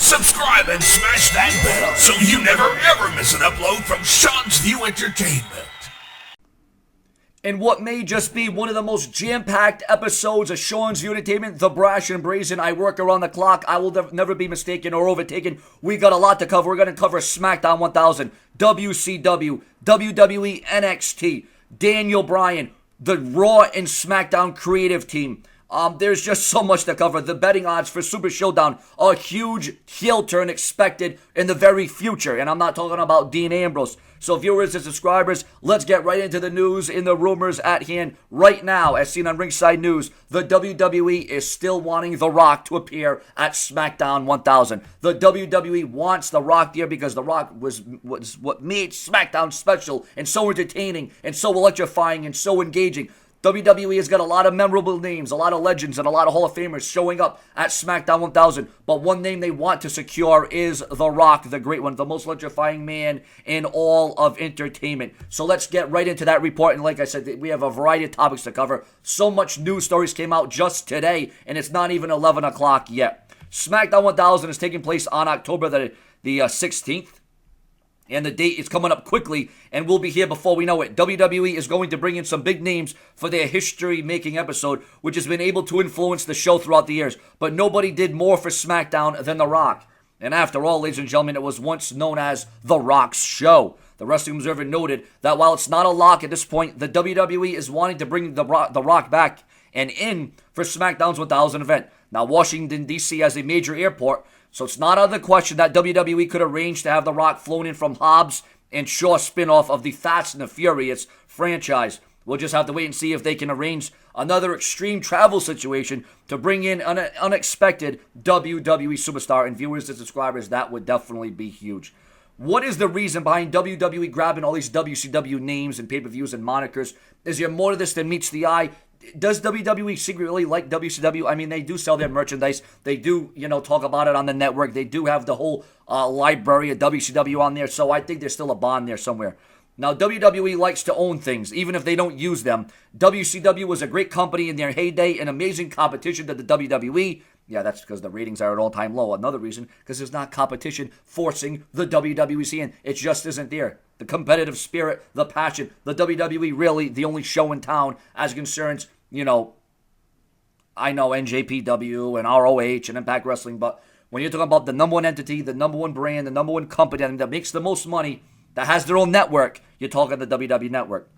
Subscribe and smash that bell so you never ever miss an upload from Seanzviewent Entertainment. In what may just be one of the most jam-packed episodes of Seanzviewent Entertainment, the Brash and Brazen, I work around the clock. I will never be mistaken or overtaken. We got a lot to cover. We're going to cover SmackDown 1000, WCW, WWE, NXT, Daniel Bryan, the Raw and SmackDown creative team. There's just so much to cover. The betting odds for Super Showdown, a huge heel turn expected in the very future. And I'm not talking about Dean Ambrose. So viewers and subscribers, let's get right into the news and the rumors at hand right now. As seen on Ringside News, the WWE is still wanting The Rock to appear at SmackDown 1000. The WWE wants The Rock there because The Rock was what made SmackDown special and so entertaining and so electrifying and so engaging. WWE has got a lot of memorable names, a lot of legends, and a lot of Hall of Famers showing up at SmackDown 1000. But one name they want to secure is The Rock, the great one, the most electrifying man in all of entertainment. So let's get right into that report. And like I said, we have a variety of topics to cover. So much news stories came out just today, and it's not even 11 o'clock yet. SmackDown 1000 is taking place on October the 16th. And the date is coming up quickly, and we'll be here before we know it. WWE is going to bring in some big names for their history-making episode, which has been able to influence the show throughout the years. But nobody did more for SmackDown than The Rock. And after all, ladies and gentlemen, it was once known as The Rock's Show. The Wrestling Observer noted that while it's not a lock at this point, the WWE is wanting to bring The Rock back and in for SmackDown's 1000 event. Now, Washington, D.C. has a major airport, so it's not out of the question that WWE could arrange to have The Rock flown in from Hobbs and Shaw spinoff of the Fast and the Furious franchise. We'll just have to wait and see if they can arrange another extreme travel situation to bring in an unexpected WWE superstar. And viewers and subscribers, that would definitely be huge. What is the reason behind WWE grabbing all these WCW names and pay-per-views and monikers? Is there more to this than meets the eye? Does WWE secretly like WCW? I mean, they do sell their merchandise. They do, talk about it on the network. They do have the whole library of WCW on there. So I think there's still a bond there somewhere. Now, WWE likes to own things, even if they don't use them. WCW was a great company in their heyday, an amazing competition to the WWE. Yeah, that's because the ratings are at all-time low. Another reason, because there's not competition forcing the WWE in. It just isn't there. The competitive spirit, the passion, the WWE really the only show in town as concerns, I know NJPW and ROH and Impact Wrestling, but when you're talking about the number one entity, the number one brand, the number one company that makes the most money, that has their own network, you're talking the WWE Network.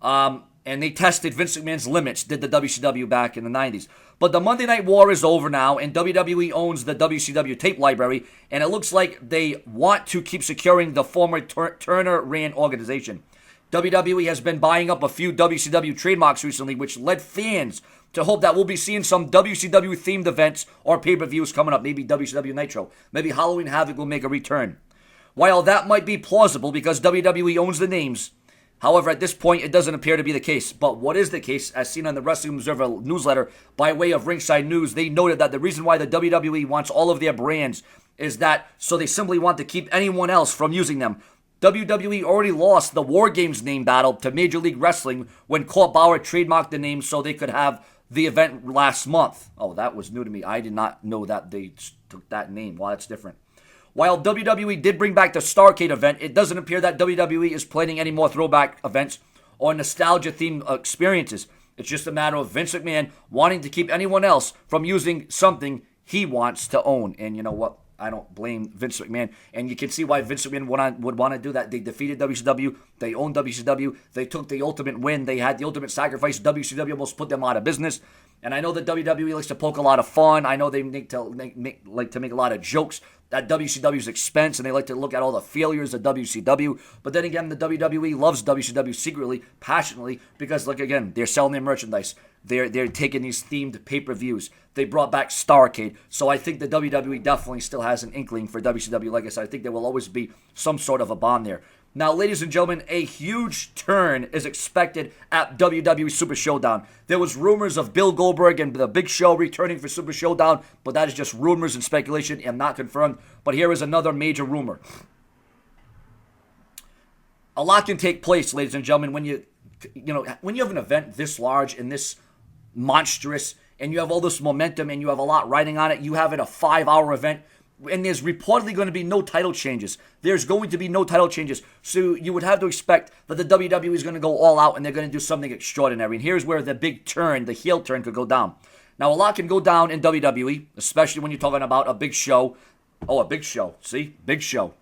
And they tested Vince McMahon's limits, did the WCW back in the 90s. But the Monday Night War is over now, and WWE owns the WCW tape library, and it looks like they want to keep securing the former Turner-ran organization. WWE has been buying up a few WCW trademarks recently, which led fans to hope that we'll be seeing some WCW-themed events or pay-per-views coming up, maybe WCW Nitro. Maybe Halloween Havoc will make a return. While that might be plausible because WWE owns the names, however, at this point, it doesn't appear to be the case. But what is the case, as seen on the Wrestling Observer newsletter by way of Ringside News, they noted that the reason why the WWE wants all of their brands is that so they simply want to keep anyone else from using them. WWE already lost the War Games name battle to Major League Wrestling when Court Bauer trademarked the name so they could have the event last month. Oh, that was new to me. I did not know that they took that name. Wow, that's different. While WWE did bring back the Starrcade event, it doesn't appear that WWE is planning any more throwback events or nostalgia-themed experiences. It's just a matter of Vince McMahon wanting to keep anyone else from using something he wants to own. And you know what? I don't blame Vince McMahon. And you can see why Vince McMahon would want to do that. They defeated WCW. They owned WCW. They took the ultimate win. They had the ultimate sacrifice. WCW almost put them out of business. And I know that WWE likes to poke a lot of fun. I know they like to make a lot of jokes at WCW's expense, and they like to look at all the failures of WCW. But then again, the WWE loves WCW secretly, passionately, because, look, again, they're selling their merchandise. They're taking these themed pay-per-views. They brought back Starrcade. So I think the WWE definitely still has an inkling for WCW. Like I said, I think there will always be some sort of a bond there. Now, ladies and gentlemen, a huge turn is expected at WWE Super Showdown. There was rumors of Bill Goldberg and the Big Show returning for Super Showdown, but that is just rumors and speculation and not confirmed. But here is another major rumor. A lot can take place, ladies and gentlemen, when you have an event this large and this monstrous and you have all this momentum and you have a lot riding on it, you have it a 5-hour event, and there's reportedly going to be no title changes. There's going to be no title changes. So you would have to expect that the WWE is going to go all out and they're going to do something extraordinary. And here's where the big turn, the heel turn, could go down. Now, a lot can go down in WWE, especially when you're talking about a big show. Oh, a big show. See? Big show.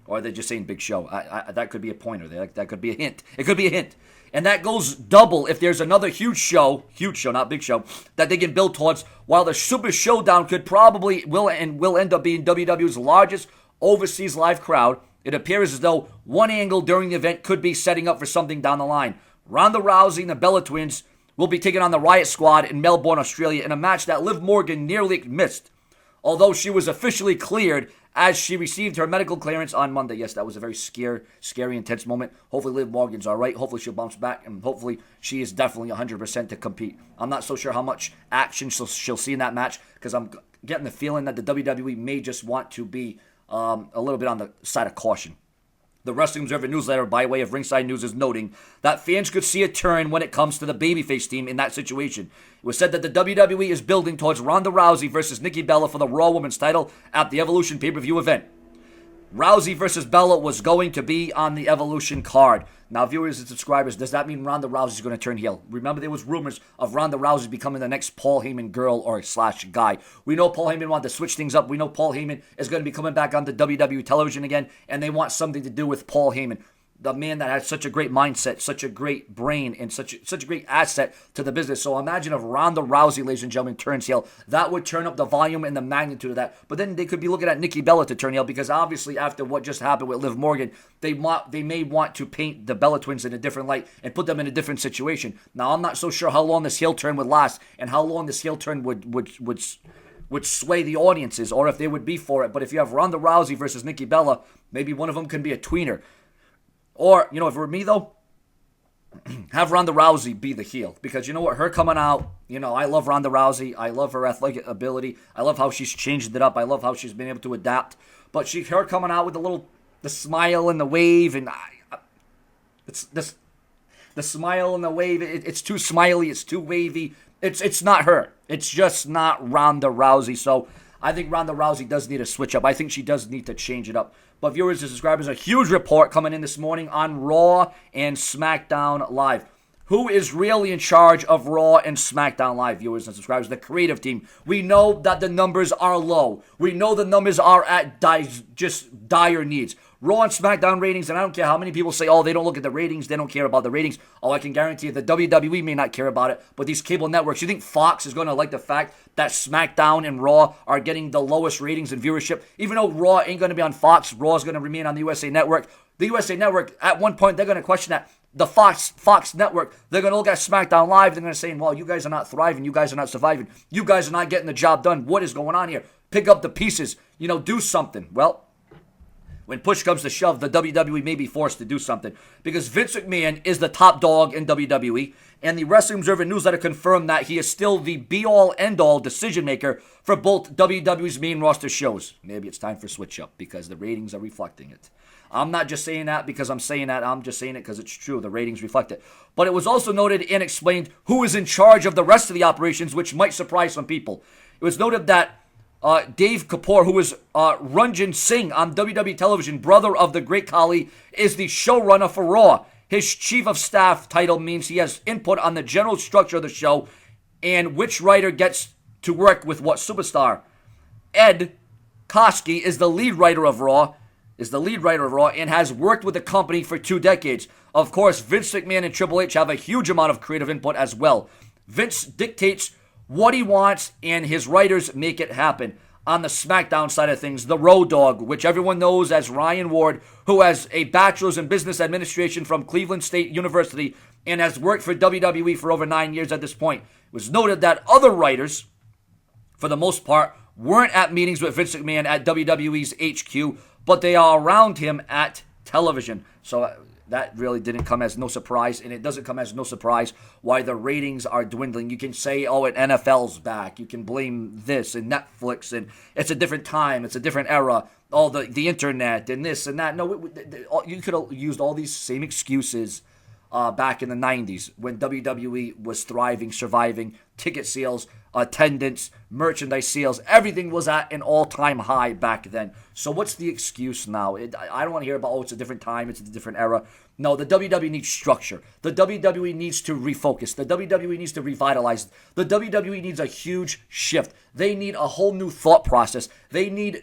Or they're just saying big show. That could be a pointer there. That could be a hint. It could be a hint. And that goes double if there's another huge show, not big show, that they can build towards, while the Super Showdown will end up being WWE's largest overseas live crowd. It appears as though one angle during the event could be setting up for something down the line. Ronda Rousey and the Bella Twins will be taking on the Riot Squad in Melbourne, Australia, in a match that Liv Morgan nearly missed, although she was officially cleared as she received her medical clearance on Monday. Yes, that was a very scary, intense moment. Hopefully Liv Morgan's all right. Hopefully she'll bounce back, and hopefully she is definitely 100% to compete. I'm not so sure how much action she'll see in that match, because I'm getting the feeling that the WWE may just want to be a little bit on the side of caution. The Wrestling Observer newsletter, by way of Ringside News, is noting that fans could see a turn when it comes to the babyface team in that situation. It was said that the WWE is building towards Ronda Rousey versus Nikki Bella for the Raw Women's title at the Evolution pay-per-view event. Rousey versus Bella was going to be on the Evolution card. Now, viewers and subscribers, does that mean Ronda Rousey is going to turn heel? Remember, there was rumors of Ronda Rousey becoming the next Paul Heyman girl or / guy. We know Paul Heyman wanted to switch things up. We know Paul Heyman is going to be coming back on the WWE television again, and they want something to do with Paul Heyman, the man that has such a great mindset, such a great brain, and such a great asset to the business. So imagine if Ronda Rousey, ladies and gentlemen, turns heel. That would turn up the volume and the magnitude of that. But then they could be looking at Nikki Bella to turn heel, because obviously after what just happened with Liv Morgan, they may want to paint the Bella Twins in a different light and put them in a different situation. Now, I'm not so sure how long this heel turn would last and how long this heel turn would sway the audiences, or if they would be for it. But if you have Ronda Rousey versus Nikki Bella, maybe one of them can be a tweener. Or, if it were me, though, have Ronda Rousey be the heel. Because you know what? Her coming out, I love Ronda Rousey. I love her athletic ability. I love how she's changed it up. I love how she's been able to adapt. But her coming out with the smile and the wave, and it's the smile and the wave, it's too smiley, it's too wavy. It's not her. It's just not Ronda Rousey. So I think Ronda Rousey does need a switch up. I think she does need to change it up. But viewers and subscribers, a huge report coming in this morning on Raw and SmackDown Live. Who is really in charge of Raw and SmackDown Live, viewers and subscribers? The creative team. We know that the numbers are low. We know the numbers are at just dire needs. Raw and SmackDown ratings, and I don't care how many people say, they don't look at the ratings, they don't care about the ratings. I can guarantee you the WWE may not care about it, but these cable networks, you think Fox is going to like the fact that SmackDown and Raw are getting the lowest ratings and viewership? Even though Raw ain't going to be on Fox, Raw is going to remain on the USA Network. The USA Network, at one point, they're going to question that. The Fox Network, they're going to look at SmackDown Live, they're going to say, well, you guys are not thriving, you guys are not surviving, you guys are not getting the job done. What is going on here? Pick up the pieces, do something. Well, when push comes to shove, the WWE may be forced to do something, because Vince McMahon is the top dog in WWE, and the Wrestling Observer newsletter confirmed that he is still the be-all, end-all decision maker for both WWE's main roster shows. Maybe it's time for switch up, because the ratings are reflecting it. I'm not just saying that because I'm saying that. I'm just saying it because it's true. The ratings reflect it. But it was also noted and explained who is in charge of the rest of the operations, which might surprise some people. It was noted that Dave Kapoor, who is Ranjin Singh on WWE television, brother of the Great Khali, is the showrunner for Raw. His chief of staff title means he has input on the general structure of the show and which writer gets to work with what superstar. Ed Koskey is the lead writer of Raw, and has worked with the company for 2 decades. Of course, Vince McMahon and Triple H have a huge amount of creative input as well. Vince dictates what he wants, and his writers make it happen. On the SmackDown side of things, the Road Dogg, which everyone knows as Ryan Ward, who has a bachelor's in business administration from Cleveland State University and has worked for WWE for over 9 years at this point. It was noted that other writers, for the most part, weren't at meetings with Vince McMahon at WWE's HQ, but they are around him at television. So that really didn't come as no surprise, and it doesn't come as no surprise why the ratings are dwindling. You can say, NFL's back. You can blame this and Netflix, and it's a different time. It's a different era. The internet and this and that. No, you could have used all these same excuses back in the 90s when WWE was thriving, surviving, ticket sales, attendance, merchandise sales, everything was at an all-time high back then. So what's the excuse now? I don't want to hear about, it's a different time, it's a different era. No, the WWE needs structure. The WWE needs to refocus. The WWE needs to revitalize. The WWE needs a huge shift. They need a whole new thought process. They need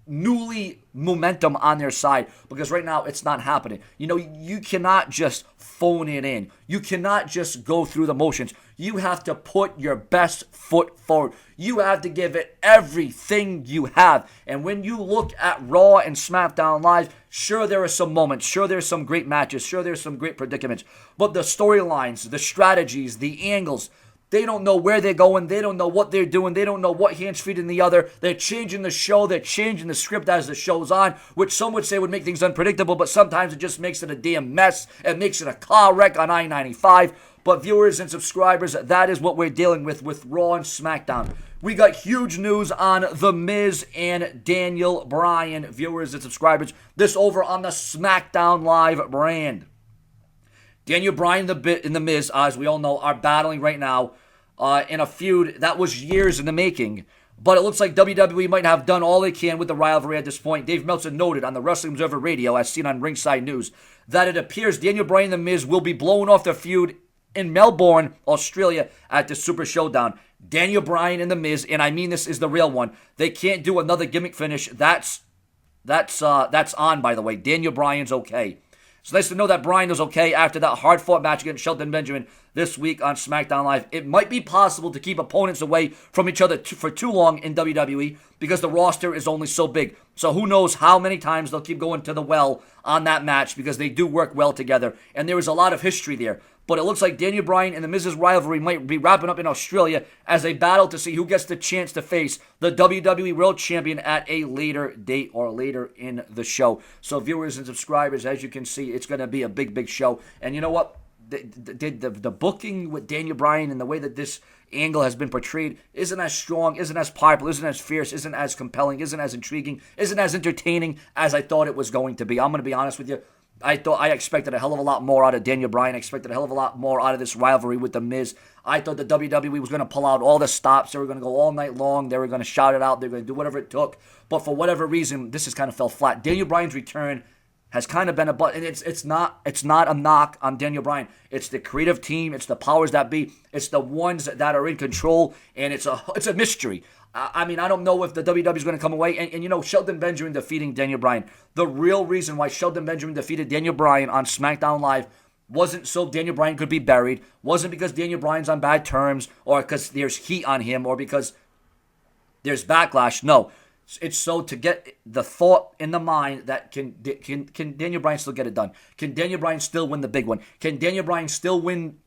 newly momentum on their side, because right now it's not happening. You cannot just phone it in. You cannot just go through the motions. You have to put your best foot forward. You have to give it everything you have. And when you look at Raw and SmackDown Live, sure, there are some moments. Sure, there's some great matches. Sure, there's some great predicaments. But the storylines, the strategies, the angles, they don't know where they're going. They don't know what they're doing. They don't know what hand's feeding the other. They're changing the show. They're changing the script as the show's on, which some would say would make things unpredictable, but sometimes it just makes it a damn mess. It makes it a car wreck on I-95. But viewers and subscribers, that is what we're dealing with Raw and SmackDown. We got huge news on The Miz and Daniel Bryan, viewers and subscribers. This over on the SmackDown Live brand. Daniel Bryan and The Miz, as we all know, are battling right now in a feud that was years in the making. But it looks like WWE might have done all they can with the rivalry at this point. Dave Meltzer noted on the Wrestling Observer Radio, as seen on Ringside News, that it appears Daniel Bryan and The Miz will be blowing off their feud in Melbourne, Australia at the Super Showdown. Daniel Bryan and The Miz, and I mean this is the real one. They can't do another gimmick finish. That's on, by the way. Daniel Bryan's okay. It's nice to know that Bryan is okay after that hard-fought match against Shelton Benjamin this week on SmackDown Live. It might be possible to keep opponents away from each other for too long in WWE because the roster is only so big. So who knows how many times they'll keep going to the well on that match, because they do work well together. And there is a lot of history there. But it looks like Daniel Bryan and The Miz's rivalry might be wrapping up in Australia as they battle to see who gets the chance to face the WWE World Champion at a later date or later in the show. So viewers and subscribers, as you can see, it's going to be a big, big show. And you know what? The booking with Daniel Bryan and the way that this angle has been portrayed isn't as strong, isn't as popular, isn't as fierce, isn't as compelling, isn't as intriguing, isn't as entertaining as I thought it was going to be. I'm going to be honest with you. I expected a hell of a lot more out of Daniel Bryan. I expected a hell of a lot more out of this rivalry with The Miz. I thought the WWE was going to pull out all the stops. They were going to go all night long. They were going to shout it out. They were going to do whatever it took. But for whatever reason, this has kind of fell flat. Daniel Bryan's return has kind of been a but, and it's not a knock on Daniel Bryan. It's the creative team. It's the powers that be. It's the ones that are in control, and it's a mystery. I mean, I don't know if the WWE is going to come away. And you know, Shelton Benjamin defeating Daniel Bryan. The real reason why Shelton Benjamin defeated Daniel Bryan on SmackDown Live wasn't so Daniel Bryan could be buried. Wasn't because Daniel Bryan's on bad terms or because there's heat on him or because there's backlash. No. It's so to get the thought in the mind that can Daniel Bryan still get it done? Can Daniel Bryan still win the big one? Can Daniel Bryan still win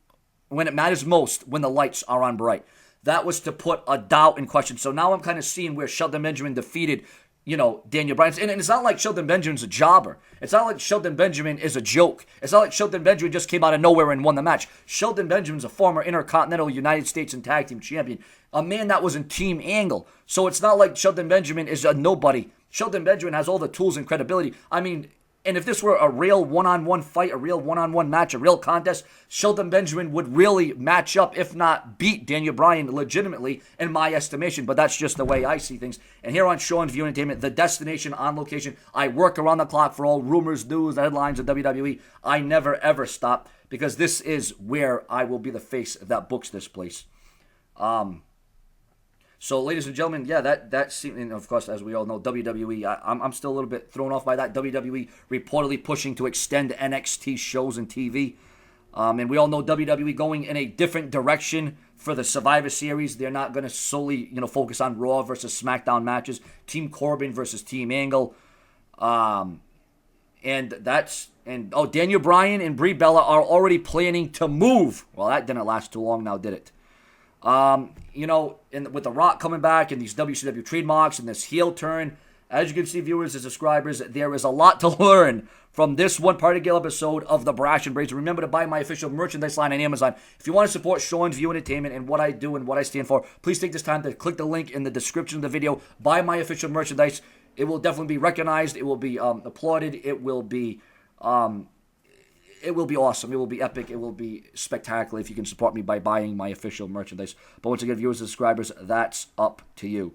when it matters most, when the lights are on bright? That was to put a doubt in question. So now I'm kind of seeing where Shelton Benjamin defeated, Daniel Bryan. And it's not like Shelton Benjamin's a jobber. It's not like Shelton Benjamin is a joke. It's not like Shelton Benjamin just came out of nowhere and won the match. Shelton Benjamin's a former Intercontinental United States and Tag Team Champion. A man that was in Team Angle. So it's not like Shelton Benjamin is a nobody. Shelton Benjamin has all the tools and credibility. I mean, and if this were a real one-on-one fight, a real one-on-one match, a real contest, Shelton Benjamin would really match up, if not beat Daniel Bryan legitimately, in my estimation. But that's just the way I see things. And here on Seanzviewent Entertainment, the destination on location, I work around the clock for all rumors, news, headlines of WWE. I never, ever stop because this is where I will be the face that books this place. So, ladies and gentlemen, yeah, that seemed, and of course, as we all know, WWE, I'm still a little bit thrown off by that. WWE reportedly pushing to extend NXT shows and TV. And we all know WWE going in a different direction for the Survivor Series. They're not going to solely, focus on Raw versus SmackDown matches. Team Corbin versus Team Angle. Daniel Bryan and Brie Bella are already planning to move. Well, that didn't last too long now, did it? And with The Rock coming back and these WCW trademarks and this heel turn, as you can see, viewers and subscribers, there is a lot to learn from this one particular episode of the Brash and Brazen. Remember to buy my official merchandise line on Amazon. If you want to support Seanzviewent Entertainment and what I do and what I stand for, please take this time to click the link in the description of the video. Buy my official merchandise. It will definitely be recognized. It will be applauded. It will be it will be awesome. It will be epic. It will be spectacular if you can support me by buying my official merchandise. But once again, viewers and subscribers, that's up to you.